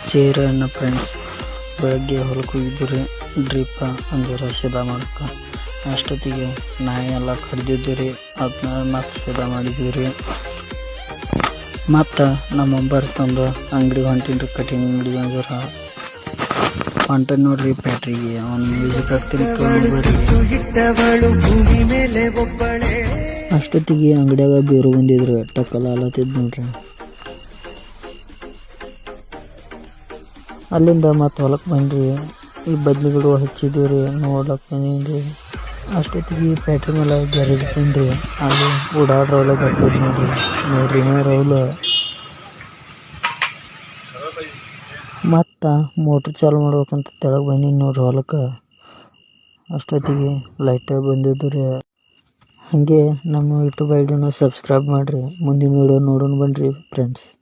ಚೇರನ್ನು friends ಬೆಳಗ್ಗೆ ಹೊಲಕ್ಕೆ ಹೋಗಿದ್ದು ಡ್ರಿಪ್ಪ ಅಂದ್ರೆ ಸಿದ್ಧ ಮಾಡಕ್ಕೆ. ಅಷ್ಟೊತ್ತಿಗೆ ನಾಯಿ ಎಲ್ಲ ಕಡ್ದಿದ್ದು ರೀ. ಅದನ್ನ ಮತ್ತೆ ಸಿದ್ಧ ಮಾಡಿದ್ವಿ ರೀ. ಮತ್ತು ನಮ್ಮ ತಂದು ಅಂಗಡಿಗೆ ಹೊಂಟೀನಿ ರೀ, ಕಟಿಂಗ್ ಅಂಗಡಿಗೆ ಅಂದ್ರೆ ಹೊಂಟನ್ ನೋಡ್ರಿ ಫ್ಯಾಕ್ಟ್ರಿಗೆ. ಅವನು ಮ್ಯೂಸಿಕ್ ಹಾಕ್ತೀನಿ ಅಷ್ಟೊತ್ತಿಗೆ ಅಂಗಡಿಯಾಗ ಬೇರು ಬಂದಿದ್ರು, ಟಕ್ಕಲ್ಲ ಅಲ್ಲತ್ತಿದ್ ನೋಡ್ರಿ. ಅಲ್ಲಿಂದ ಮತ್ತೆ ಹೊಲಕ್ಕೆ ಬಂದ್ರಿ. ಈ ಬದ್ಲಿ ಗಿಡ ಹಚ್ಚಿದ್ವಿ ರೀ, ನೋಡ್ಲಕ್ಕೆ ಬಂದೀನಿ. ಅಷ್ಟೊತ್ತಿಗೆ ಫ್ಯಾಕ್ಟ್ರಿ ಮೇಲೆ ಗ್ಯಾರೇಜ್ ಬಂದ್ರಿ. ಅಲ್ಲಿ ಓಡಾಡ್ರ ಹೊಲ ಗಟ್ಟಿದ್ ನೋಡ್ರಿ ರೌಲ. ಮತ್ತು ಮೋಟ್ರ್ ಚಾಲು ಮಾಡ್ಬೇಕಂತ ತೆಳಗೆ ಬಂದೀನಿ ನೋಡ್ರಿ ಹೊಲಕ್ಕೆ. ಅಷ್ಟೊತ್ತಿಗೆ ಲೈಟಾಗಿ ಬಂದಿದ್ದು ರೀ. ಹಾಗೆ ನಮ್ಮ ಯೂಟ್ಯೂಬ್ ಐಡಿನ ಸಬ್ಸ್ಕ್ರೈಬ್ ಮಾಡಿರಿ. ಮುಂದಿನ ವೀಡಿಯೋ ನೋಡೋಣ ಬನ್ನಿರಿ ಫ್ರೆಂಡ್ಸ್.